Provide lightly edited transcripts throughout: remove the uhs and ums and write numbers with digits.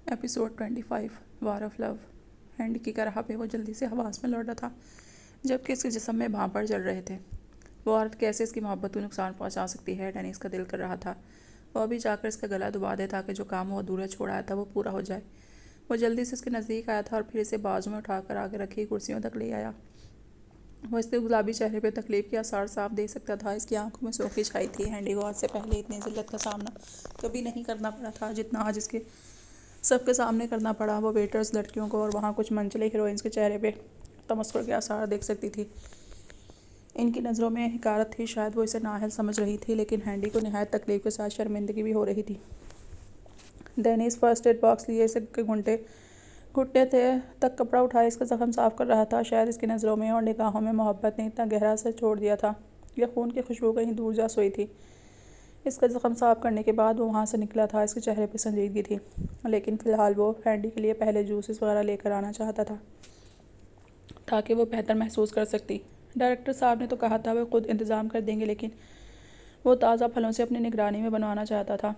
Episode 25 war of love. ہینڈی کی کرہ پہ وہ جلدی سے حواس میں لوٹا تھا جبکہ اس کے جسم میں بھانپڑ جل رہے تھے۔ وہ عورت کیسے اس کی محبت کو نقصان پہنچا سکتی ہے؟ ڈینیس کا دل کر رہا تھا وہ ابھی جا کر اس کا گلا دبا دے تاکہ جو کام وہ ادھورا چھوڑا تھا وہ پورا ہو جائے۔ وہ جلدی سے اس کے نزدیک آیا تھا اور پھر اسے بازو میں اٹھا کر آگے رکھی کرسیوں تک لے آیا۔ وہ اس کے گلابی چہرے پہ تکلیف کے آثار صاف دیکھ سکتا تھا۔ اس کی آنکھوں میں سرخی چھائی تھی۔ ہینڈی کو آج سے پہلے اتنی ذلت کا سامنا کبھی نہیں کرنا پڑا تھا جتنا آج اس کے سب کے سامنے کرنا پڑا۔ وہ ویٹرز، لڑکیوں کو اور وہاں کچھ منچلے ہیروئنز کے چہرے پہ تمسخر کے آثار دیکھ سکتی تھی۔ ان کی نظروں میں حقارت تھی، شاید وہ اسے نااہل سمجھ رہی تھی، لیکن ہینڈی کو نہایت تکلیف کے ساتھ شرمندگی بھی ہو رہی تھی۔ ڈینیس فرسٹ ایڈ باکس لیے اسے گھٹنے تک کپڑا اٹھائے اس کا زخم صاف کر رہا تھا۔ شاید اس کی نظروں میں اور نگاہوں میں محبت نے اتنا گہرا اثر چھوڑ دیا تھا یا خون کی خوشبو کہیں دور جا سوئی تھی۔ اس کا زخم صاف کرنے کے بعد وہ وہاں سے نکلا تھا۔ اس کے چہرے پہ سنجیدگی تھی، لیکن فی الحال وہ ہینڈی کے لیے پہلے جوسز وغیرہ لے کر آنا چاہتا تھا تاکہ وہ بہتر محسوس کر سکتی۔ ڈائریکٹر صاحب نے تو کہا تھا وہ خود انتظام کر دیں گے، لیکن وہ تازہ پھلوں سے اپنی نگرانی میں بنوانا چاہتا تھا۔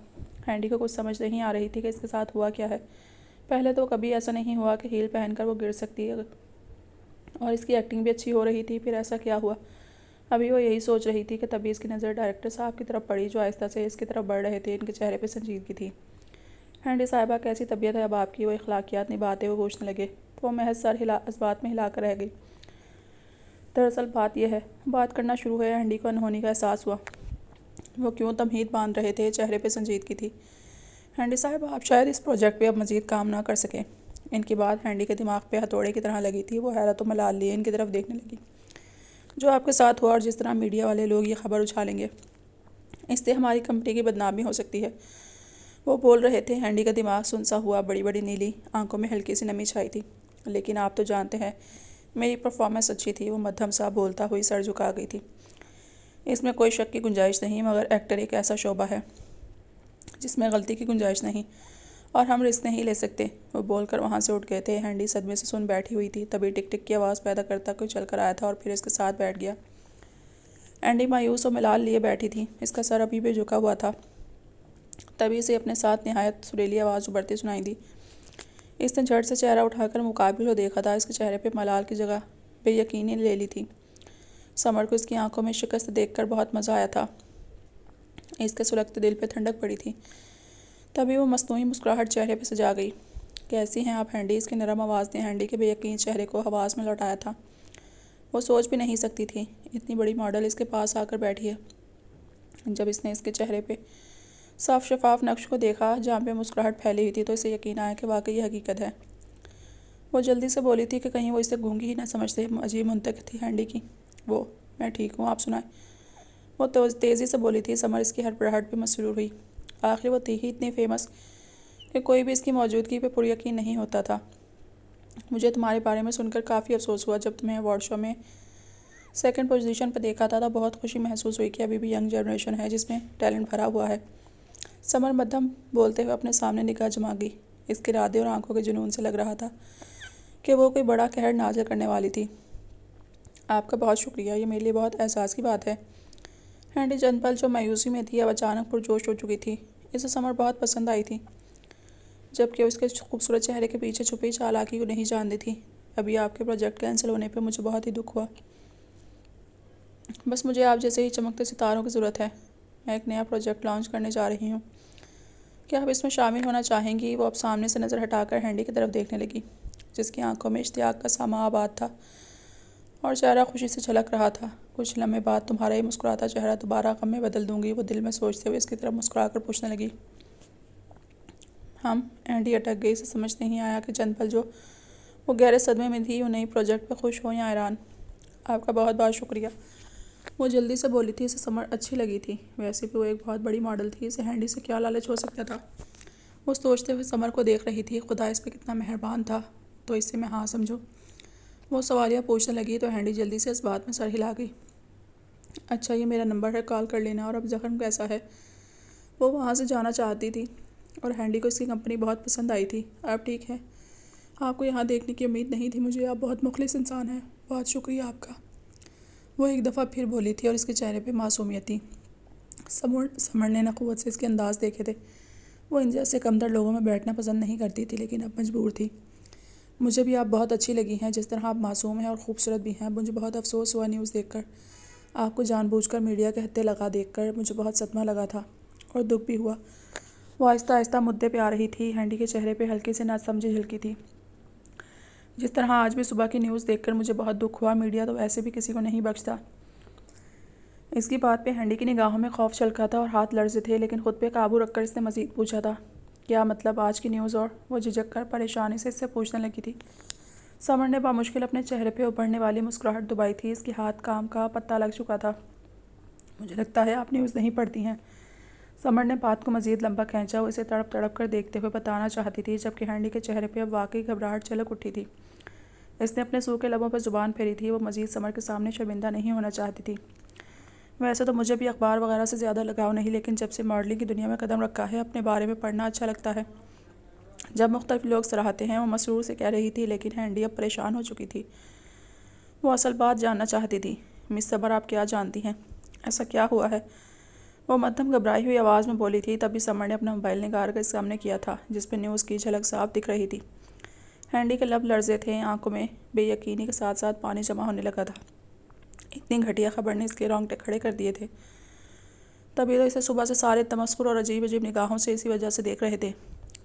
ہینڈی کو کچھ سمجھ نہیں آ رہی تھی کہ اس کے ساتھ ہوا کیا ہے۔ پہلے تو کبھی ایسا نہیں ہوا کہ ہیل پہن کر وہ گر سکتی اور اس کی ایکٹنگ بھی اچھی ہو رہی تھی، پھر ایسا کیا ہوا؟ ابھی وہ یہی سوچ رہی تھی کہ تبھی اس کی نظر ڈائریکٹر صاحب کی طرف پڑی جو آہستہ سے اس کی طرف بڑھ رہے تھے۔ ان کے چہرے پہ سنجیدگی تھی۔ ہینڈی صاحبہ کیسی طبیعت ہے اب آپ کی؟ وہ اخلاقیات نبھاتے ہوئے پوچھنے لگے۔ وہ محض سر اس بات میں ہلا کر رہ گئی۔ دراصل بات یہ ہے۔ بات کرنا شروع ہوئے۔ ہینڈی کو انہونی کا احساس ہوا۔ وہ کیوں تمہید باندھ رہے تھے؟ چہرے پہ سنجیدگی تھی۔ ہینڈی صاحبہ آپ شاید اس پروجیکٹ پہ اب مزید کام نہ کر سکیں۔ ان کی بات ہینڈی کے دماغ پہ ہتھوڑے کی طرح لگی تھی۔ وہ حیرت و ملال لیے ان کی طرف دیکھنے لگی۔ جو آپ کے ساتھ ہوا اور جس طرح میڈیا والے لوگ یہ خبر اچھالیں گے، اس سے ہماری کمپنی کی بدنامی ہو سکتی ہے۔ وہ بول رہے تھے۔ ہینڈی کا دماغ سنسا ہوا، بڑی بڑی نیلی آنکھوں میں ہلکی سی نمی چھائی تھی۔ لیکن آپ تو جانتے ہیں میری پرفارمنس اچھی تھی۔ وہ مدھم سا بولتا ہوئی سر جھکا گئی تھی۔ اس میں کوئی شک کی گنجائش نہیں، مگر ایکٹر ایک ایسا شعبہ ہے جس میں غلطی کی گنجائش نہیں اور ہم رسک نہیں لے سکتے۔ وہ بول کر وہاں سے اٹھ گئے تھے۔ ہینڈی صدمے سے سن بیٹھی ہوئی تھی۔ تبھی ٹک ٹک کی آواز پیدا کرتا کوئی چل کر آیا تھا اور پھر اس کے ساتھ بیٹھ گیا۔ ہینڈی مایوس و ملال لیے بیٹھی تھی۔ اس کا سر ابھی بھی جھکا ہوا تھا۔ تبھی اسے اپنے ساتھ نہایت سریلی آواز ابھرتی سنائی دی۔ اس نے جھٹ سے چہرہ اٹھا کر مقابل کو دیکھا تھا۔ اس کے چہرے پہ ملال کی جگہ بے یقینی لے لی تھی۔ سمر کو اس کی آنکھوں میں شکست دیکھ کر بہت مزہ آیا تھا۔ اس کے سلگتے دل پہ ٹھنڈک پڑی تھی۔ تبھی وہ مصنوعی مسکراہٹ چہرے پہ سجا گئی۔ کیسی ہیں آپ ہینڈی؟ اس کی نرم آواز نے ہینڈی کے بے یقین چہرے کو حواس میں لوٹایا تھا۔ وہ سوچ بھی نہیں سکتی تھی اتنی بڑی ماڈل اس کے پاس آ کر بیٹھی ہے۔ جب اس نے اس کے چہرے پہ صاف شفاف نقش کو دیکھا جہاں پہ مسکراہٹ پھیلی ہوئی تھی تو اسے یقین آیا کہ واقعی یہ حقیقت ہے۔ وہ جلدی سے بولی تھی کہ کہیں وہ اسے گونگی ہی نہ سمجھتے۔ عجیب منطق تھی ہینڈی کی۔ میں ٹھیک ہوں، آپ سنائیں؟ وہ تیزی سے بولی تھی۔ سمر اس کی ہڑبڑاہٹ پہ مسرور ہوئی۔ آخر وہ تھی ہی اتنی فیمس کہ کوئی بھی اس کی موجودگی پہ پر یقین نہیں ہوتا تھا۔ مجھے تمہارے بارے میں سن کر کافی افسوس ہوا۔ جب تمہیں ایوارڈ شو میں سیکنڈ پوزیشن پہ دیکھا تھا تو بہت خوشی محسوس ہوئی کہ ابھی بھی ینگ جنریشن ہے جس میں ٹیلنٹ بھرا ہوا ہے۔ سمر مدھم بولتے ہوئے اپنے سامنے نگاہ جما گئی۔ اس کے ارادے اور آنکھوں کے جنون سے لگ رہا تھا کہ وہ کوئی بڑا قہر نازل کرنے والی تھی۔ آپ کا بہت شکریہ، یہ میرے لیے بہت احساس کی بات ہے۔ ہینڈی چند پل جو مایوسی میں تھی اب اچانک پرجوش ہو چکی تھی۔ اسے سمر بہت پسند آئی تھی، جبکہ اس کے خوبصورت چہرے کے پیچھے چھپی چالاکی کو نہیں جانتی تھی۔ ابھی آپ کے پروجیکٹ کینسل ہونے پہ مجھے بہت ہی دکھ ہوا۔ بس مجھے آپ جیسے ہی چمکتے ستاروں کی ضرورت ہے۔ میں ایک نیا پروجیکٹ لانچ کرنے جا رہی ہوں۔ کیا آپ اس میں شامل ہونا چاہیں گی؟ وہ اب سامنے سے نظر ہٹا کر ہینڈی کی طرف دیکھنے لگی، جس کی آنکھوں میں اشتیاق کا سامہ آباد تھا اور چہرہ خوشی سے چھلک رہا تھا۔ کچھ لمحے بعد تمہارا یہ مسکراتا چہرہ دوبارہ غم میں بدل دوں گی، وہ دل میں سوچتے ہوئے اس کی طرف مسکرا کر پوچھنے لگی۔ ہینڈی اٹک گئی۔ اسے سمجھ نہیں آیا کہ چند پل جو وہ گہرے صدمے میں تھی، وہ نئی پروجیکٹ پہ خوش ہو یا حیران۔ آپ کا بہت بہت شکریہ، وہ جلدی سے بولی تھی۔ اسے سمر اچھی لگی تھی، ویسے بھی وہ ایک بہت بڑی ماڈل تھی، اسے ہینڈی سے کیا لالچ ہو سکتا تھا؟ وہ سوچتے ہوئے سمر کو دیکھ رہی تھی۔ خدا اس پہ کتنا مہربان تھا، تو اس سے میں ہاں سمجھوں؟ وہ سوالیہ پوچھنے لگی تو ہینڈی جلدی سے اس بات میں سر ہلا گئی۔ اچھا، یہ میرا نمبر ہے، کال کر لینا۔ اور اب زخم کیسا ہے؟ وہ وہاں سے جانا چاہتی تھی اور ہینڈی کو اس کی کمپنی بہت پسند آئی تھی۔ اب ٹھیک ہے، آپ کو یہاں دیکھنے کی امید نہیں تھی مجھے۔ آپ بہت مخلص انسان ہیں، بہت شکریہ آپ کا، وہ ایک دفعہ پھر بولی تھی اور اس کے چہرے پہ معصومیت تھی۔ سمر نے نہ قوت سے اس کے انداز دیکھے تھے۔ وہ ان جیسے کمتر لوگوں میں بیٹھنا پسند نہیں کرتی تھی، لیکن اب مجبور تھی۔ مجھے بھی آپ بہت اچھی لگی ہیں، جس طرح آپ معصوم ہیں اور خوبصورت بھی ہیں۔ مجھے بہت افسوس ہوا نیوز دیکھ کر، آپ کو جان بوجھ کر میڈیا کے ہتھے لگا دیکھ کر مجھے بہت صدمہ لگا تھا اور دکھ بھی ہوا۔ وہ آہستہ آہستہ مدعے پہ آ رہی تھی۔ ہینڈی کے چہرے پہ ہلکی سے ناسمجھی جھلکی تھی۔ جس طرح آج بھی صبح کی نیوز دیکھ کر مجھے بہت دکھ ہوا۔ میڈیا تو ویسے بھی کسی کو نہیں بخشتا۔ اس کی بات پہ ہینڈی کی نگاہوں میں خوف چھلکا تھا اور ہاتھ لرزے تھے، لیکن خود پہ قابو رکھ کر اس نے مزید پوچھا تھا، کیا مطلب آج کی نیوز؟ اور وہ جھجک کر پریشانی سے اس سے پوچھنے لگی تھی۔ سمر نے بامشکل اپنے چہرے پہ ابھرنے والی مسکراہٹ دبائی تھی۔ اس کے ہاتھ کام کا پتہ لگ چکا تھا۔ مجھے لگتا ہے آپ نیوز نہیں پڑھتی ہیں۔ سمر نے بات کو مزید لمبا کھینچا۔ وہ اسے تڑپ تڑپ کر دیکھتے ہوئے بتانا چاہتی تھی، جبکہ ہینڈی کے چہرے پہ اب واقعی گھبراہٹ چھلک اٹھی تھی۔ اس نے اپنے سوکھے لبوں پر زبان پھیری تھی۔ وہ مزید سمر کے سامنے شرمندہ نہیں ہونا چاہتی تھی۔ ویسے تو مجھے بھی اخبار وغیرہ سے زیادہ لگاؤ نہیں، لیکن جب سے ماڈلنگ کی دنیا میں قدم رکھا ہے، اپنے بارے میں پڑھنا اچھا لگتا ہے۔ جب مختلف لوگ سراہتے ہیں، وہ مسرور سے کہہ رہی تھی، لیکن ہینڈی اب پریشان ہو چکی تھی۔ وہ اصل بات جاننا چاہتی تھی۔ مس سمر، آپ کیا جانتی ہیں؟ ایسا کیا ہوا ہے؟ وہ مدھم گھبرائی ہوئی آواز میں بولی تھی۔ تبھی سمر نے اپنا موبائل نکال کر سامنے کیا تھا، جس پہ نیوز کی جھلک صاف دکھ رہی تھی۔ ہینڈی کے لب لرزے تھے، آنکھوں میں بے یقینی کے ساتھ ساتھ پانی جمع ہونے لگا تھا۔ اتنی گھٹیا خبر نے اس کے رونگٹے کھڑے کر دیے تھے۔ تبھی تو اسے صبح سے سارے تمسخر اور عجیب عجیب نگاہوں سے اسی وجہ سے دیکھ رہے تھے۔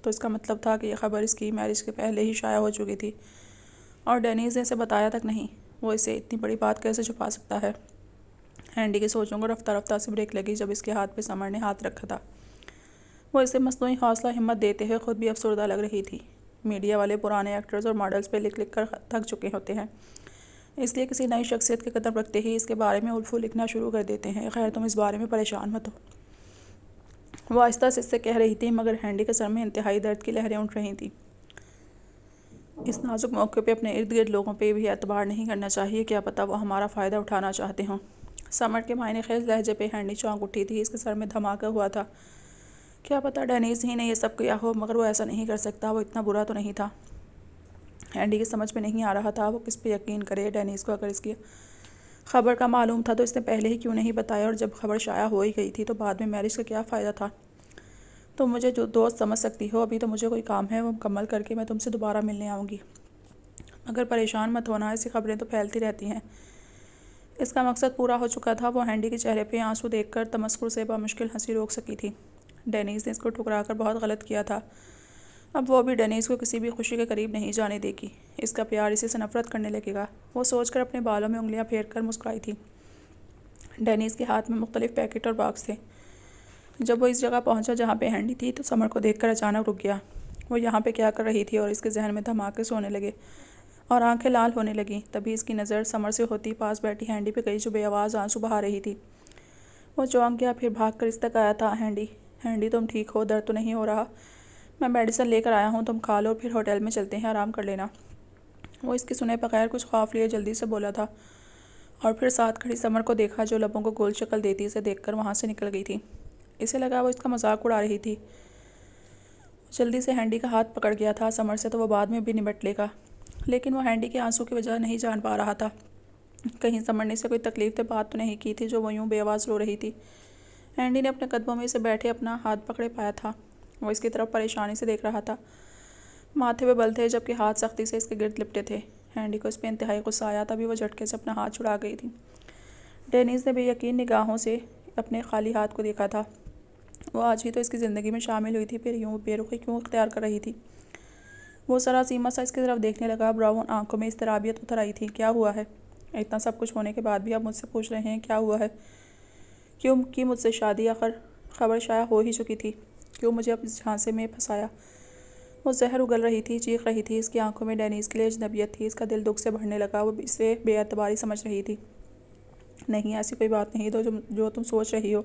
تو اس کا مطلب تھا کہ یہ خبر اس کی میرج کے پہلے ہی شائع ہو چکی تھی، اور ڈینیز نے اسے بتایا تک نہیں۔ وہ اسے اتنی بڑی بات کیسے چھپا سکتا ہے؟ ہینڈی کی سوچوں کو رفتہ رفتہ سے بریک لگی جب اس کے ہاتھ پہ سمر نے ہاتھ رکھا تھا۔ وہ اسے مصنوعی حوصلہ ہمت دیتے ہوئے خود بھی افسردہ لگ رہی تھی۔ میڈیا والے پرانے ایکٹرز اور ماڈلز پہ لکھ لکھ کر تھک چکے ہوتے ہیں، اس لیے کسی نئی شخصیت کے قدم رکھتے ہی اس کے بارے میں الفو لکھنا شروع کر دیتے ہیں۔ خیر، تم اس بارے میں پریشان مت ہو، وہ آہستہ سے اس سے کہہ رہی تھی، مگر ہینڈی کے سر میں انتہائی درد کی لہریں اٹھ رہی تھیں۔ اس نازک موقع پہ اپنے ارد گرد لوگوں پہ بھی اعتبار نہیں کرنا چاہیے، کیا پتہ وہ ہمارا فائدہ اٹھانا چاہتے ہوں۔ سمر کے معنی خیز لہجے پہ ہینڈی چونک اٹھی تھی۔ اس کے سر میں دھماکہ ہوا تھا۔ کیا پتہ ڈینیز ہی نے یہ سب کیا ہو، مگر وہ ایسا نہیں کر سکتا۔ وہ اتنا برا تو نہیں تھا۔ ہینڈی کی سمجھ میں نہیں آ رہا تھا وہ کس پہ یقین کرے۔ ڈینیز کو اگر اس کی خبر کا معلوم تھا تو اس نے پہلے ہی کیوں نہیں بتایا، اور جب خبر شائع ہو ہی گئی تھی تو بعد میں میرج کا کیا فائدہ تھا؟ تم مجھے جو دوست سمجھ سکتی ہو، ابھی تو مجھے کوئی کام ہے، وہ مکمل کر کے میں تم سے دوبارہ ملنے آؤں گی۔ مگر پریشان مت ہونا، ایسی خبریں تو پھیلتی رہتی ہیں۔ اس کا مقصد پورا ہو چکا تھا۔ وہ ہینڈی کے چہرے پہ آنسو دیکھ کر تمسخر سے بامشکل ہنسی روک سکی تھی۔ ڈینیز نے اس کو ٹھکرا کر بہت غلط کیا تھا۔ اب وہ بھی ڈینیز کو کسی بھی خوشی کے قریب نہیں جانے دے گی۔ اس کا پیار اسی سے نفرت کرنے لگے گا۔ وہ سوچ کر اپنے بالوں میں انگلیاں پھیر کر مسکرائی تھی۔ ڈینیز کے ہاتھ میں مختلف پیکٹ اور باکس تھے۔ جب وہ اس جگہ پہنچا جہاں پہ ہینڈی تھی تو سمر کو دیکھ کر اچانک رک گیا۔ وہ یہاں پہ کیا کر رہی تھی، اور اس کے ذہن میں دھماکے سے ہونے لگے اور آنکھیں لال ہونے لگیں۔ تبھی اس کی نظر سمر سے ہوتی پاس بیٹھی ہینڈی پہ گئی، جو بے آواز آنسو بہا رہی تھی۔ وہ چونک گیا، پھر بھاگ کر اس تک آیا تھا۔ ہینڈی تم ٹھیک ہو؟ درد تو نہیں ہو رہا؟ میں میڈیسن لے کر آیا ہوں، تم کھا لو، پھر ہوٹل میں چلتے ہیں، آرام کر لینا۔ وہ اس کے سنے بغیر کچھ خوف لیے جلدی سے بولا تھا، اور پھر ساتھ کھڑی سمر کو دیکھا جو لبوں کو گول شکل دیتی اسے دیکھ کر وہاں سے نکل گئی تھی۔ اسے لگا وہ اس کا مذاق اڑا رہی تھی۔ جلدی سے ہینڈی کا ہاتھ پکڑ گیا تھا۔ سمر سے تو وہ بعد میں بھی نمٹ لے گا، لیکن وہ ہینڈی کے آنسو کی وجہ نہیں جان پا رہا تھا۔ کہیں سمر نے اسے کوئی تکلیف دہ بات تو نہیں کی تھی جو وہ یوں بے آواز رو رہی تھی۔ ہینڈی نے اپنے قدموں میں اسے بیٹھے اپنا ہاتھ پکڑے پایا تھا۔ وہ اس کی طرف پریشانی سے دیکھ رہا تھا۔ ماتھے پہ بل تھے، جبکہ ہاتھ سختی سے اس کے گرد لپٹے تھے۔ ہینڈی کو اس پہ انتہائی غصہ آیا، تبھی وہ جھٹکے سے اپنا ہاتھ چھڑا گئی تھی۔ ڈینیز نے بے یقین نگاہوں سے اپنے خالی ہاتھ کو دیکھا تھا۔ وہ آج ہی تو اس کی زندگی میں شامل ہوئی تھی، پھر یوں بے رخی کیوں اختیار کر رہی تھی؟ وہ سراسیمہ سا اس کی طرف دیکھنے لگا۔ براؤن آنکھوں میں اضطرابیت اتر آئی تھی۔ کیا ہوا ہے؟ اتنا سب کچھ ہونے کے بعد بھی آپ مجھ سے پوچھ رہے ہیں کیا ہوا ہے؟ کیوں کی مجھ سے شادی؟ آخر خبر شائع ہو ہی چکی تھی، کیوں مجھے اب اس جھانسے میں پھنسایا؟ وہ زہر اگل رہی تھی، چیخ رہی تھی۔ اس کی آنکھوں میں ڈینیز کے لیے اجنبیت تھی۔ اس کا دل دکھ سے بھرنے لگا۔ وہ اسے بے اعتباری سمجھ رہی تھی۔ نہیں، ایسی کوئی بات نہیں جو تم سوچ رہی ہو۔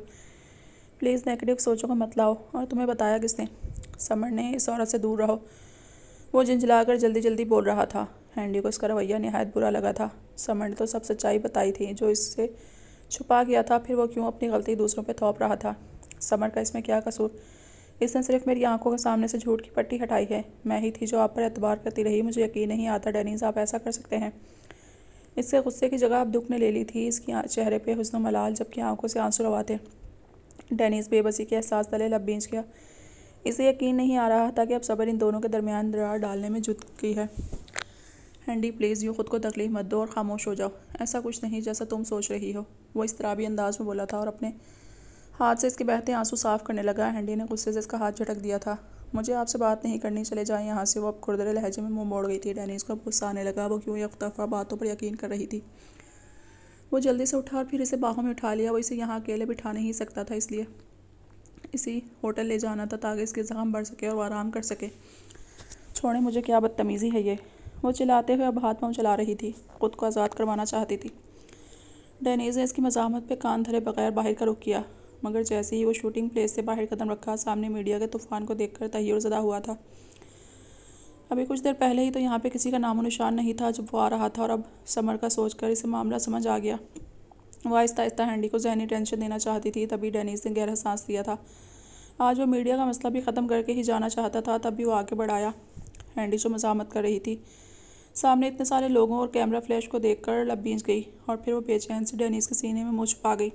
پلیز نیگیٹو سوچوں کو مت لاؤ۔ اور تمہیں بتایا کس نے؟ سمر نے۔ اس عورت سے دور رہو۔ وہ جھنجھلا کر جلدی جلدی بول رہا تھا۔ ہینڈی کو اس کا رویہ نہایت برا لگا تھا۔ سمر نے تو سب سچائی بتائی تھی جو اس سے چھپا گیا تھا، پھر وہ کیوں اپنی غلطی دوسروں پہ تھوپ رہا تھا؟ سمر کا اس میں کیا قصور؟ اس نے صرف میری آنکھوں کے سامنے سے جھوٹ کی پٹی ہٹائی ہے۔ میں ہی تھی جو آپ پر اعتبار کرتی رہی۔ مجھے یقین نہیں آتا ڈینیز آپ ایسا کر سکتے ہیں۔ اس سے غصے کی جگہ اب دکھ نے لے لی تھی۔ اس کی چہرے پہ حزن و ملال، جبکہ آنکھوں سے آنسو روا تھے۔ ڈینیز بے بسی کے احساس تلے لب بھیج گیا۔ اسے یقین نہیں آ رہا تھا کہ اب صبر ان دونوں کے درمیان درار ڈالنے میں جت گئی ہے۔ ہینڈی پلیز یوں خود کو تکلیف مت دو اور خاموش ہو جاؤ۔ ایسا کچھ نہیں جیسا تم سوچ رہی ہو، وہ اضطرابی انداز میں بولا تھا اور اپنے ہاتھ سے اس کے بہتے آنسو صاف کرنے لگا۔ ہینڈی نے غصے سے اس کا ہاتھ جھٹک دیا تھا۔ مجھے آپ سے بات نہیں کرنی، چلے جائیں یہاں سے۔ وہ اب کھردرے لہجے میں منہ موڑ گئی تھی۔ ڈینیز کو اب غصہ آنے لگا، وہ کیوں یک طرفہ باتوں پر یقین کر رہی تھی۔ وہ جلدی سے اٹھا اور پھر اسے باہوں میں اٹھا لیا۔ وہ اسے یہاں اکیلے بٹھا نہیں سکتا تھا، اس لیے اسی ہوٹل لے جانا تھا تاکہ اس کے زخم بڑھ سکے اور وہ آرام کر سکے۔ چھوڑیں مجھے، کیا بدتمیزی ہے یہ! وہ چلاتے ہوئے اب ہاتھ پاؤں چلا رہی تھی، خود کو آزاد کروانا چاہتی تھی۔ ڈینیز نے اس کی مزاحمت پہ کان دھرے بغیر باہر کا رخ کیا، مگر جیسے ہی وہ شوٹنگ پلیس سے باہر قدم رکھا، سامنے میڈیا کے طوفان کو دیکھ کر تحیر زدہ ہوا تھا۔ ابھی کچھ دیر پہلے ہی تو یہاں پہ کسی کا نام و نشان نہیں تھا جب وہ آ رہا تھا، اور اب سمر کا سوچ کر اسے معاملہ سمجھ آ گیا۔ وہ آہستہ آہستہ ہینڈی کو ذہنی ٹینشن دینا چاہتی تھی، تبھی ڈینیز نے گہرا سانس لیا تھا۔ آج وہ میڈیا کا مسئلہ بھی ختم کر کے ہی جانا چاہتا تھا، تب بھی وہ آگے بڑھ آیا۔ ہینڈی جو مزاحمت کر رہی تھی، سامنے اتنے سارے لوگوں اور کیمرہ فلیش کو دیکھ کر لب بھیج گئی، اور پھر وہ بے چین سے ڈینیز کے سینے میں منہ چھپا گئی۔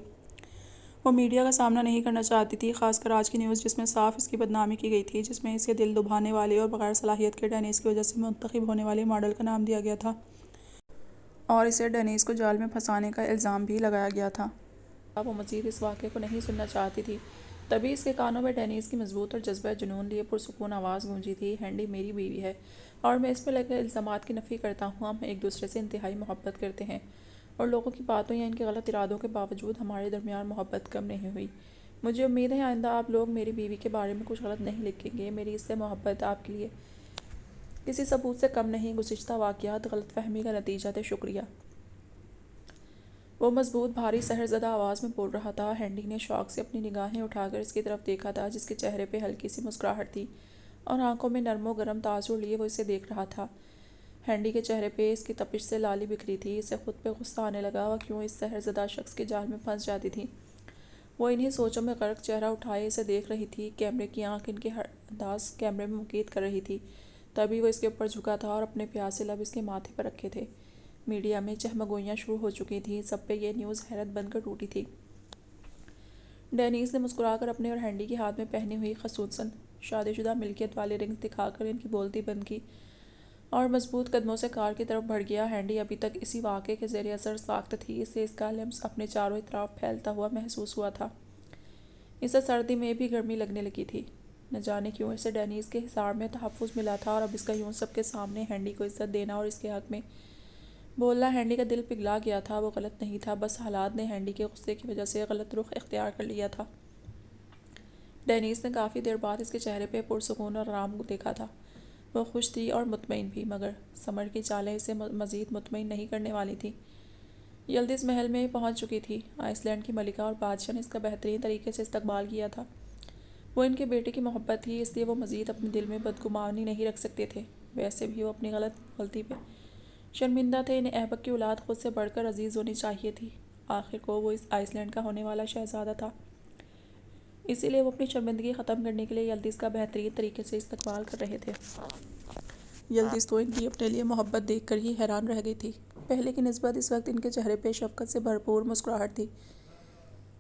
وہ میڈیا کا سامنا نہیں کرنا چاہتی تھی، خاص کر آج کی نیوز جس میں صاف اس کی بدنامی کی گئی تھی، جس میں اسے دل دبانے والے اور بغیر صلاحیت کے ڈینیز کی وجہ سے منتخب ہونے والے ماڈل کا نام دیا گیا تھا، اور اسے ڈینیز کو جال میں پھنسانے کا الزام بھی لگایا گیا تھا۔ وہ مزید اس واقعے کو نہیں سننا چاہتی تھی، تبھی اس کے کانوں میں ڈینیز کی مضبوط اور جذبہ جنون لیے پرسکون آواز گونجی تھی۔ ہینڈی میری بیوی ہے، اور میں اس پہ لگے الزامات کی نفی کرتا ہوں۔ ہم ایک دوسرے سے انتہائی محبت کرتے ہیں، اور لوگوں کی باتوں یا ان کے غلط ارادوں کے باوجود ہمارے درمیان محبت کم نہیں ہوئی۔ مجھے امید ہے آئندہ آپ لوگ میری بیوی کے بارے میں کچھ غلط نہیں لکھیں گے۔ میری اس سے محبت آپ کے لیے کسی ثبوت سے کم نہیں، گزشتہ واقعات غلط فہمی کا نتیجہ تھے۔ شکریہ۔ وہ مضبوط بھاری سحر زدہ آواز میں بول رہا تھا۔ ہینڈی نے شوق سے اپنی نگاہیں اٹھا کر اس کی طرف دیکھا تھا، جس کے چہرے پہ ہلکی سی مسکراہٹ تھی، اور آنکھوں میں نرم و گرم تاثر لیے وہ اسے دیکھ رہا تھا۔ ہینڈی کے چہرے پہ اس کی تپش سے لالی بکھری تھی، اسے خود پہ غصہ آنے لگا۔ وہ کیوں اس سحر زدہ شخص کے جال میں پھنس جاتی تھی؟ وہ انہی سوچوں میں غرق چہرہ اٹھائے اسے دیکھ رہی تھی، کیمرے کی آنکھ ان کے ہر انداز کیمرے میں مقید کر رہی تھی۔ تبھی وہ اس کے اوپر جھکا تھا اور اپنے پیاسے لب اس کے ماتھے پر رکھے تھے۔ میڈیا میں چہمگوئیاں شروع ہو چکی تھیں، سب پہ یہ نیوز حیرت بن کر ٹوٹی تھی۔ ڈینیز نے مسکرا کر اپنے اور ہینڈی کے ہاتھ میں پہنی ہوئی خصوصاً شادی شدہ ملکیت والی رنگز دکھا کر ان کی بولتی بند کی، اور مضبوط قدموں سے کار کی طرف بڑھ گیا۔ ہینڈی ابھی تک اسی واقعے کے زیر اثر ساخت تھی، اسے اس کا لمس اپنے چاروں اطراف پھیلتا ہوا محسوس ہوا تھا۔ اسے سردی میں بھی گرمی لگنے لگی تھی، نہ جانے کیوں اسے ڈینیز کے حصار میں تحفظ ملا تھا، اور اب اس کا یوں سب کے سامنے ہینڈی کو عزت دینا اور اس کے حق میں بولنا۔ ہینڈی کا دل پگھلا گیا تھا، وہ غلط نہیں تھا، بس حالات نے ہینڈی کے غصے کی وجہ سے غلط رخ اختیار کر لیا تھا۔ ڈینیز نے کافی دیر بعد اس کے چہرے پہ پرسکون اور آرام دیکھا تھا۔ وہ خوش تھی اور مطمئن بھی، مگر سمر کی چالیں اسے مزید مطمئن نہیں کرنے والی تھیں۔ یلدز محل میں پہنچ چکی تھی۔ آئس لینڈ کی ملکہ اور بادشاہ نے اس کا بہترین طریقے سے استقبال کیا تھا۔ وہ ان کے بیٹے کی محبت تھی، اس لیے وہ مزید اپنے دل میں بدگمانی نہیں رکھ سکتے تھے۔ ویسے بھی وہ اپنی غلطی پہ شرمندہ تھے، انہیں ایبک کی اولاد خود سے بڑھ کر عزیز ہونی چاہیے تھی۔ آخر کو وہ اس آئس لینڈ کا ہونے والا شہزادہ تھا، اسی لیے وہ اپنی شرمندگی ختم کرنے کے لیے یلدز کا بہترین طریقے سے استقبال کر رہے تھے۔ یلدز تو ان کی اپنے لیے محبت دیکھ کر ہی حیران رہ گئی تھی۔ پہلے کی نسبت اس وقت ان کے چہرے پہ شفقت سے بھرپور مسکراہٹ تھی۔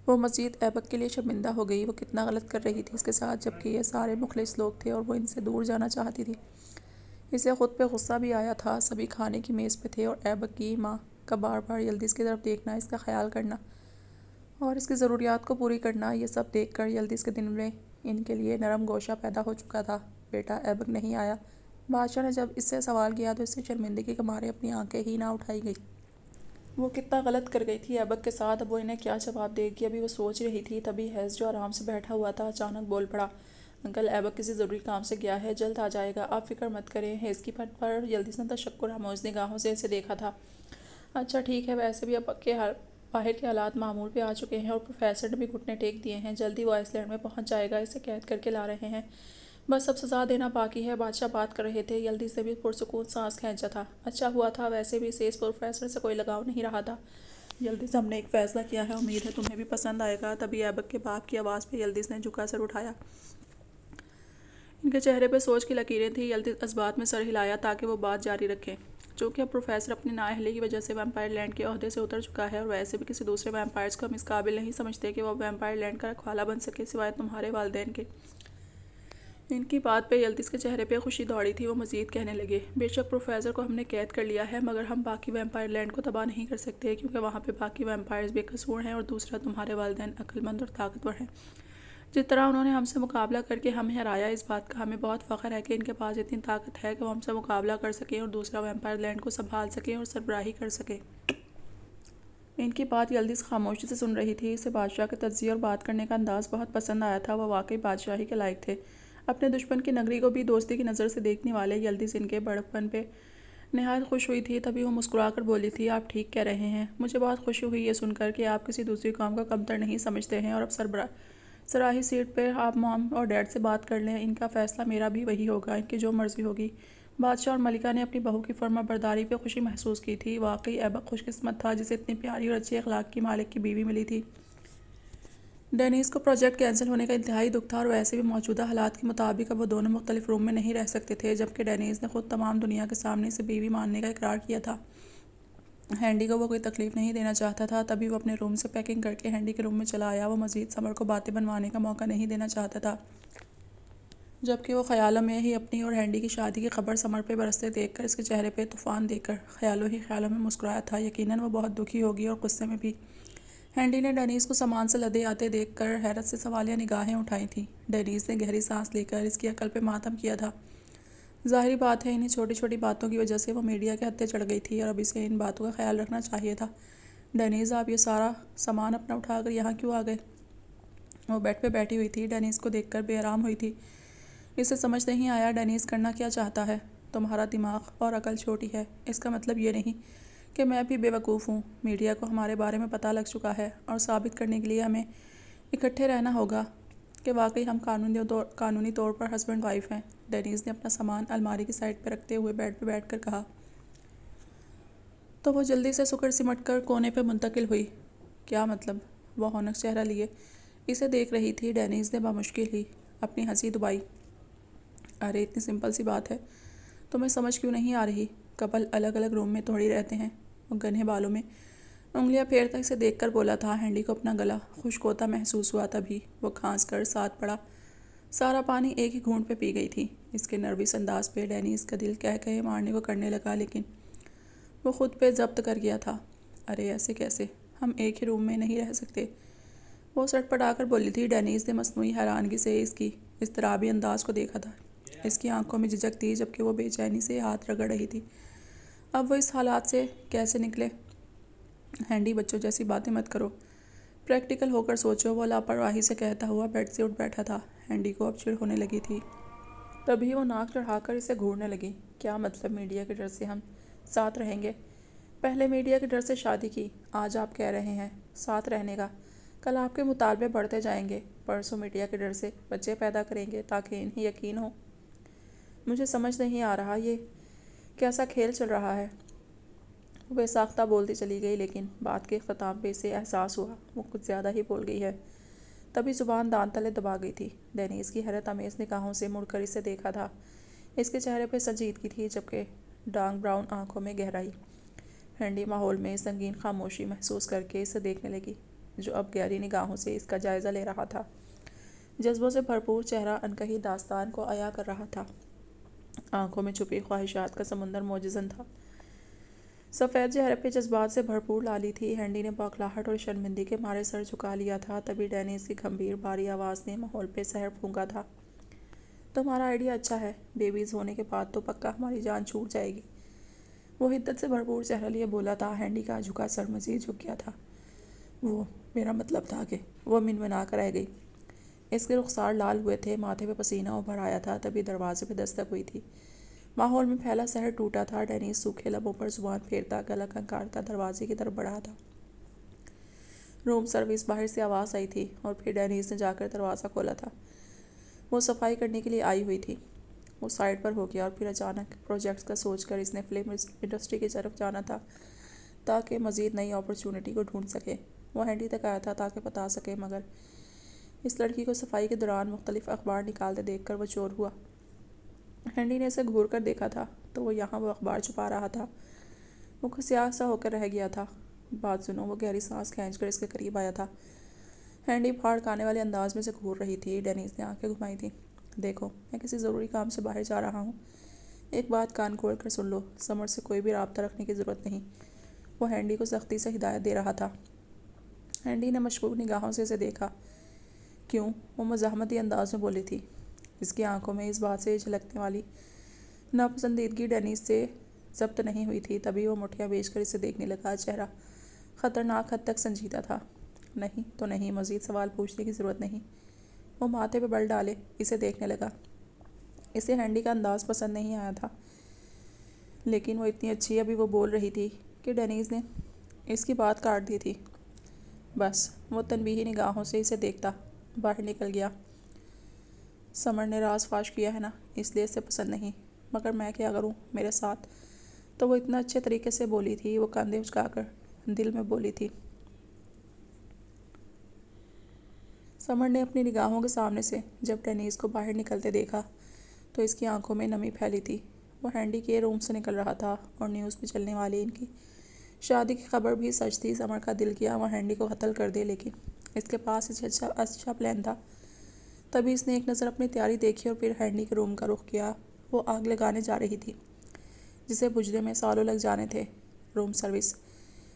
وہ مزید ایبک کے لیے شرمندہ ہو گئی، وہ کتنا غلط کر رہی تھی اس کے ساتھ، جبکہ یہ سارے مخلص لوگ تھے اور وہ ان سے دور جانا چاہتی تھی۔ اسے خود پہ غصہ بھی آیا تھا۔ سبھی کھانے کی میز پہ تھے، اور ایبک کی ماں کا بار بار یلدز کی طرف دیکھنا، اس کا خیال کرنا اور اس کی ضروریات کو پوری کرنا، یہ سب دیکھ کر یلدز کے دل میں ان کے لیے نرم گوشہ پیدا ہو چکا تھا۔ بیٹا ایبک نہیں آیا؟ بادشاہ نے جب اس سے سوال کیا تو اس سے شرمندگی کے مارے اپنی آنکھیں ہی نہ اٹھائی گئی۔ وہ کتنا غلط کر گئی تھی ایبک کے ساتھ، اب وہ انہیں کیا جواب دے گی؟ ابھی وہ سوچ رہی تھی، تبھی ہیز جو آرام سے بیٹھا ہوا تھا اچانک بول پڑا، انکل ایبک کسی ضروری کام سے گیا ہے، جلد آ جائے گا، آپ فکر مت کریں۔ ہیز کی پٹ پر یلدز نے تشکر آموز نگاہوں سے اسے دیکھا تھا۔ اچھا ٹھیک ہے، ویسے بھی اب باہر کے حالات معمول پہ آ چکے ہیں، اور پروفیسر نے بھی گھٹنے ٹیک دیے ہیں، جلدی وہ آئس لینڈ میں پہنچ جائے گا، اسے قید کر کے لا رہے ہیں، بس اب سزا دینا باقی ہے۔ بادشاہ بات کر رہے تھے، یلدز نے بھی پرسکون سانس کھینچا تھا۔ اچھا ہوا تھا، ویسے بھی اسے اس پروفیسر سے کوئی لگاؤ نہیں رہا تھا۔ یلدز، ہم نے ایک فیصلہ کیا ہے، امید ہے تمہیں بھی پسند آئے گا۔ تبھی ایبک کے باپ کی آواز پہ یلدز نے جھکا سر اٹھایا۔ ان کے چہرے پہ سوچ کی لکیریں تھیں۔ یلدز اس بات میں سر ہلایا تاکہ وہ بات جاری رکھیں۔ چونکہ اب پروفیسر اپنی نااہلی کی وجہ سے ویمپائر لینڈ کے عہدے سے اتر چکا ہے، اور ویسے بھی کسی دوسرے ویمپائرز کو ہم اس قابل نہیں سمجھتے کہ وہ ویمپائر لینڈ کا رکھوالا بن سکے سوائے تمہارے والدین کے۔ ان کی بات پہ یلدز کے چہرے پہ خوشی دوڑی تھی۔ وہ مزید کہنے لگے، بے شک پروفیسر کو ہم نے قید کر لیا ہے، مگر ہم باقی ویمپائر لینڈ کو تباہ نہیں کر سکتے، کیونکہ وہاں پہ باقی ویمپائرز بے قصور ہیں، اور دوسرا تمہارے والدین عقل مند اور طاقتور ہیں۔ جس طرح انہوں نے ہم سے مقابلہ کر کے ہمیں ہرایا، اس بات کا ہمیں بہت فخر ہے کہ ان کے پاس اتنی طاقت ہے کہ وہ ہم سے مقابلہ کر سکیں اور دوسرا ویمپائر لینڈ کو سنبھال سکیں اور سربراہی کر سکیں۔ ان کی بات یلدز خاموشی سے سن رہی تھی۔ اسے بادشاہ کے تجزیے اور بات کرنے کا انداز بہت پسند آیا تھا۔ وہ واقعی بادشاہی کے لائق تھے۔ اپنے دشمن کی نگری کو بھی دوستی کی نظر سے دیکھنے والے یلدز ان کے بڑک پن پہ نہایت خوش ہوئی تھی۔ تبھی وہ مسکرا کر بولی تھی، آپ ٹھیک کہہ رہے ہیں۔ مجھے بہت خوشی ہوئی یہ سن کر کہ آپ کسی دوسری قوم کو کمتر نہیں سمجھتے ہیں، اور اب سراہی سیٹ پہ آپ مام اور ڈیڈ سے بات کر لیں، ان کا فیصلہ میرا بھی وہی ہوگا، ان کی جو مرضی ہوگی۔ بادشاہ اور ملکہ نے اپنی بہو کی فرما برداری پہ خوشی محسوس کی تھی۔ واقعی ایبک خوش قسمت تھا جسے اتنی پیاری اور اچھی اخلاق کی مالک کی بیوی ملی تھی۔ ڈینیز کو پروجیکٹ کینسل ہونے کا انتہائی دکھ تھا، اور ویسے بھی موجودہ حالات کے مطابق اب وہ دونوں مختلف روم میں نہیں رہ سکتے تھے، جبکہ ڈینیز نے خود تمام دنیا کے سامنے اسے بیوی ماننے کا اقرار کیا تھا۔ ہینڈی کو وہ کوئی تکلیف نہیں دینا چاہتا تھا، تبھی وہ اپنے روم سے پیکنگ کر کے ہینڈی کے روم میں چلا آیا۔ وہ مزید سمر کو باتیں بنوانے کا موقع نہیں دینا چاہتا تھا، جبکہ وہ خیالوں میں ہی اپنی اور ہینڈی کی شادی کی خبر سمر پہ برستے دیکھ کر، اس کے چہرے پہ طوفان دیکھ کر خیالوں ہی خیالوں میں مسکرایا تھا۔ یقیناً وہ بہت دکھی ہوگی اور غصے میں بھی۔ ہینڈی نے ڈینیز کو سامان سے لدے آتے دیکھ کر حیرت سے سوالیہ نگاہیں اٹھائی تھیں۔ ڈینیز نے گہری سانس لے کر اس کی عقل پہ ماتم کیا تھا۔ ظاہری بات ہے انہیں چھوٹی چھوٹی باتوں کی وجہ سے وہ میڈیا کے ہتھے چڑھ گئی تھی، اور اب اسے ان باتوں کا خیال رکھنا چاہیے تھا۔ ڈینیز، آپ یہ سارا سامان اپنا اٹھا کر یہاں کیوں آ گئے؟ وہ بیڈ پہ بیٹھی ہوئی تھی، ڈینیز کو دیکھ کر بے آرام ہوئی تھی۔ اسے سمجھ نہیں آیا ڈینیز کرنا کیا چاہتا ہے۔ تمہارا دماغ اور عقل چھوٹی ہے، اس کا مطلب یہ نہیں کہ میں بھی بے وقوف ہوں۔ میڈیا کو ہمارے بارے میں پتہ لگ چکا ہے، اور ثابت کرنے کے لیے ہمیں اکٹھے رہنا ہوگا کہ واقعی ہم قانونی طور پر ہسبینڈ وائف ہیں۔ ڈینیز نے اپنا سامان الماری کی سائڈ پہ رکھتے ہوئے بیڈ پہ بیٹھ کر کہا۔ تو وہ جلدی سے سکڑ سمٹ کر کونے پہ منتقل ہوئی۔ کیا مطلب؟ وہ ہونک چہرہ لیے اسے دیکھ رہی تھی۔ ڈینیز نے بمشکل ہی اپنی ہنسی دبائی۔ ارے اتنی سمپل سی بات ہے، تمہیں سمجھ کیوں نہیں آ رہی؟ کپل الگ الگ روم میں تھوڑی رہتے ہیں۔ وہ گھنے بالوں میں انگلیاں پھیرتا اسے دیکھ کر بولا تھا۔ ہینڈی کو اپنا گلا خشک ہوتا محسوس ہوا، تبھی وہ کھانس کر ساتھ پڑا۔ سارا پانی ایک ہی گھونٹ پہ پی گئی تھی۔ اس کے نروس انداز پہ ڈینیز کا دل کہے مارنے کو کرنے لگا، لیکن وہ خود پہ ضبط کر گیا تھا۔ ارے ایسے کیسے؟ ہم ایک ہی روم میں نہیں رہ سکتے، وہ سٹ پٹا کر بولی تھی۔ ڈینیز نے مصنوعی حیرانگی سے اس کی اضطرابی انداز کو دیکھا تھا۔ اس کی آنکھوں میں جھجک تھی، جبکہ وہ بے چینی سے ہاتھ رگڑ رہی تھی۔ اب وہ اس حالات سے کیسے نکلے؟ ہینڈی، بچوں جیسی باتیں مت کرو، پریکٹیکل ہو کر سوچو، وہ لاپرواہی سے کہتا ہوا بیڈ سے اٹھ بیٹھا تھا۔ ہینڈی کو اب چڑ ہونے لگی تھی، تبھی وہ ناک چڑھا کر اسے گھورنے لگی۔ کیا مطلب میڈیا کے ڈر سے ہم ساتھ رہیں گے؟ پہلے میڈیا کے ڈر سے شادی کی، آج آپ کہہ رہے ہیں ساتھ رہنے کا۔ کل آپ کے مطالبے بڑھتے جائیں گے، پرسوں میڈیا کے ڈر سے بچے پیدا کریں گے تاکہ انہیں یقین ہو۔ مجھے سمجھ نہیں آ رہا یہ کیسا کھیل چل رہا ہے۔ وہ بے ساختہ بولتی چلی گئی، لیکن بات کے اختتام پہ اسے احساس ہوا وہ کچھ زیادہ ہی بول گئی ہے۔ تبھی زبان دان تلے دبا گئی تھی۔ ڈینیز کی حیرت امیز نگاہوں سے مڑ کر اسے دیکھا تھا۔ اس کے چہرے پہ سنجیدگی تھی، جبکہ ڈارک براؤن آنکھوں میں گہرائی۔ ہینڈی ماحول میں سنگین خاموشی محسوس کر کے اسے دیکھنے لگی، جو اب گہری نگاہوں سے اس کا جائزہ لے رہا تھا۔ جذبوں سے بھرپور چہرہ انکہی داستان کو عیا کر رہا تھا۔ آنکھوں میں چھپی خواہشات کا سمندر موجزن تھا۔ سفید چہرے پہ جذبات سے بھرپور لالی تھی۔ ہینڈی نے بوکھلاہٹ اور شرمندگی کے مارے سر جھکا لیا تھا، تبھی ڈینیز کی گھمبیر بھاری آواز نے ماحول پہ سحر پھونکا تھا۔ تمہارا آئیڈیا اچھا ہے، بیبیز ہونے کے بعد تو پکا ہماری جان چھوٹ جائے گی، وہ حدت سے بھرپور چہرہ لیے بولا تھا۔ ہینڈی کا جھکا سر مزید جھک گیا تھا۔ وہ میرا مطلب تھا کہ وہ منمنا کر رہ گئی۔ اس کے رخسار لال ہوئے تھے، ماتھے پہ پسینہ ابھر آیا تھا، تبھی دروازے پہ دستک ہوئی تھی۔ ماحول میں پھیلا سحر ٹوٹا تھا۔ ڈینیز سوکھے لبوں پر زبان پھیرتا، گلا کھنکارتا دروازے کی طرف بڑھا تھا۔ روم سروس باہر سے آواز آئی تھی، اور پھر ڈینیز نے جا کر دروازہ کھولا تھا۔ وہ صفائی کرنے کے لیے آئی ہوئی تھی۔ وہ سائڈ پر ہو گیا، اور پھر اچانک پروجیکٹس کا سوچ کر اس نے فلم انڈسٹری کی طرف جانا تھا تاکہ مزید نئی اپرچونٹی کو ڈھونڈ سکے۔ وہ ہینڈی تک آیا تھا تاکہ بتا سکے، مگر اس لڑکی کو صفائی کے دوران مختلف اخبار نکالتے دیکھ کر وہ چور ہوا۔ ہینڈی نے اسے گھور کر دیکھا تھا تو یہاں وہ اخبار چھپا رہا تھا۔ وہ کھسیاہ سا ہو کر رہ گیا تھا۔ بات سنو، وہ گہری سانس کھینچ کر اس کے قریب آیا تھا۔ ہینڈی پھاڑ کھانے والے انداز میں اسے گھور رہی تھی۔ ڈینیز نے آنکھیں گھمائی تھیں۔ دیکھو میں کسی ضروری کام سے باہر جا رہا ہوں، ایک بات کان کھول کر سن لو، سمر سے کوئی بھی رابطہ رکھنے کی ضرورت نہیں۔ وہ ہینڈی کو سختی سے ہدایت دے رہا تھا۔ ہینڈی نے مشکوک نگاہوں سے اسے دیکھا۔ کیوں؟ وہ مزاحمتی انداز میں بولی تھی۔ اس کی آنکھوں میں اس بات سے جھلکنے والی ناپسندیدگی ڈینیس سے ضبط نہیں ہوئی تھی۔ تبھی وہ مٹھیاں بیچ کر اسے دیکھنے لگا۔ چہرہ خطرناک حد تک سنجیدہ تھا۔ نہیں تو نہیں، مزید سوال پوچھنے کی ضرورت نہیں۔ وہ ماتھے پہ بل ڈالے اسے دیکھنے لگا۔ اسے ہینڈی کا انداز پسند نہیں آیا تھا، لیکن وہ اتنی اچھی ابھی وہ بول رہی تھی کہ ڈینیس نے اس کی بات کاٹ دی تھی۔ بس وہ تنبیہی نگاہوں سے اسے دیکھتا باہر نکل گیا۔ سمر نے راز فاش کیا ہے نا، اس لیے اسے پسند نہیں، مگر میں کیا کروں، میرے ساتھ تو وہ اتنا اچھے طریقے سے بولی تھی، وہ کاندھے اچکا کر دل میں بولی تھی۔ سمر نے اپنی نگاہوں کے سامنے سے جب ڈینیس کو باہر نکلتے دیکھا تو اس کی آنکھوں میں نمی پھیلی تھی۔ وہ ہینڈی کے روم سے نکل رہا تھا اور نیوز پہ چلنے والی ان کی شادی کی خبر بھی سچ تھی۔ سمر کا دل کیا وہ ہینڈی کو قتل کر دے، لیکن اس کے پاس اچھا پلان تھا۔ تبھی اس نے ایک نظر اپنی تیاری دیکھی اور پھر ہینڈی کے روم کا رخ کیا۔ وہ آگ لگانے جا رہی تھی جسے بجھنے میں سالوں لگ جانے تھے۔ روم سروس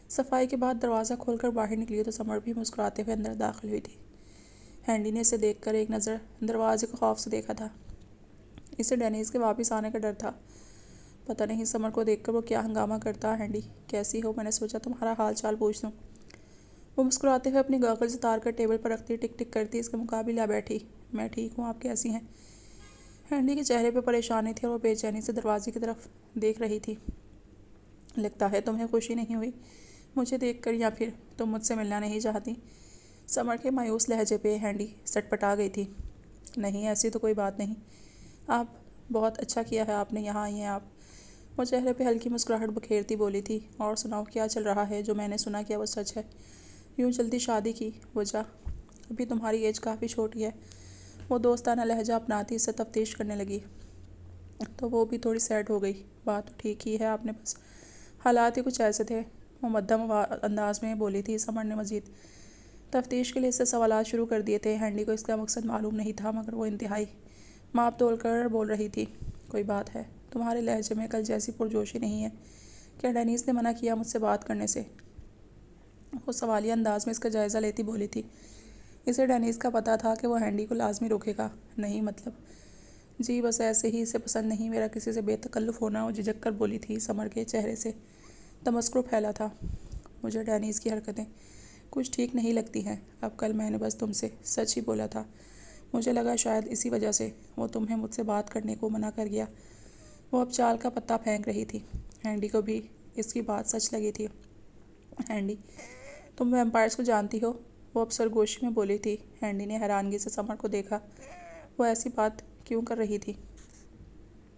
صفائی کے بعد دروازہ کھول کر باہر نکلی تو سمر بھی مسکراتے ہوئے اندر داخل ہوئی تھی۔ ہینڈی نے اسے دیکھ کر ایک نظر دروازے کو خوف سے دیکھا تھا۔ اسے ڈینیس کے واپس آنے کا ڈر تھا۔ پتہ نہیں سمر کو دیکھ کر وہ کیا ہنگامہ کرتا۔ ہینڈی کیسی ہو، میں نے سوچا تمہارا حال چال پوچھ لوں۔ وہ مسکراتے ہوئے اپنی گاگلز اتار کر ٹیبل پر رکھتی ٹک ٹک کرتی اس کے مقابل آ بیٹھی۔ میں ٹھیک ہوں، آپ کیسی ہیں؟ ہینڈی کے چہرے پہ پریشانی تھی اور وہ بے چینی سے دروازے کی طرف دیکھ رہی تھی۔ لگتا ہے تمہیں خوشی نہیں ہوئی مجھے دیکھ کر، یا پھر تم مجھ سے ملنا نہیں چاہتی؟ سمر کے مایوس لہجے پہ ہینڈی سٹپٹا گئی تھی۔ نہیں، ایسی تو کوئی بات نہیں، آپ بہت اچھا کیا ہے آپ نے یہاں آئی ہیں آپ۔ وہ چہرے پہ ہلکی مسکراہٹ بکھیرتی بولی تھی۔ اور سناؤ کیا چل رہا ہے؟ جو میں نے سنا کیا وہ سچ ہے؟ یوں جلدی شادی کی وجہ؟ ابھی تمہاری ایج کافی چھوٹی ہے، وہ دوستانہ لہجہ اپناتی اس سے تفتیش کرنے لگی۔ تو وہ بھی تھوڑی سیٹ ہو گئی۔ بات تو ٹھیک ہی ہے آپ نے، بس حالات ہی کچھ ایسے تھے، وہ مدھم انداز میں بولی تھی۔ سمر نے مزید تفتیش کے لیے اس سے سوالات شروع کر دیے تھے۔ ہینڈی کو اس کا مقصد معلوم نہیں تھا، مگر وہ انتہائی ماپ تول کر بول رہی تھی۔ کوئی بات ہے؟ تمہارے لہجے میں کل جیسی پرجوشی نہیں ہے۔ کیا ڈینیس نے منع کیا مجھ سے بات کرنے سے؟ وہ سوالیہ انداز میں اس کا جائزہ لیتی بولی تھی۔ اسے ڈینیس کا پتہ تھا کہ وہ ہینڈی کو لازمی روکے گا۔ نہیں مطلب؟ جی بس ایسے ہی، اسے پسند نہیں میرا کسی سے بے تکلف ہونا، وہ جھجک کر بولی تھی۔ سمر کے چہرے سے تمسخر پھیلا تھا۔ مجھے ڈینیس کی حرکتیں کچھ ٹھیک نہیں لگتی ہیں۔ اب کل میں نے بس تم سے سچ ہی بولا تھا، مجھے لگا شاید اسی وجہ سے وہ تمہیں مجھ سے بات کرنے کو منع کر گیا۔ وہ اب چال کا پتہ پھینک رہی تھی۔ ہینڈی کو بھی اس کی بات سچ لگی تھی۔ ہینڈی تم ویمپائرز کو جانتی ہو؟ وہ اب سرگوشی میں بولی تھی۔ ہینڈی نے حیرانگی سے سمر کو دیکھا۔ وہ ایسی بات کیوں کر رہی تھی؟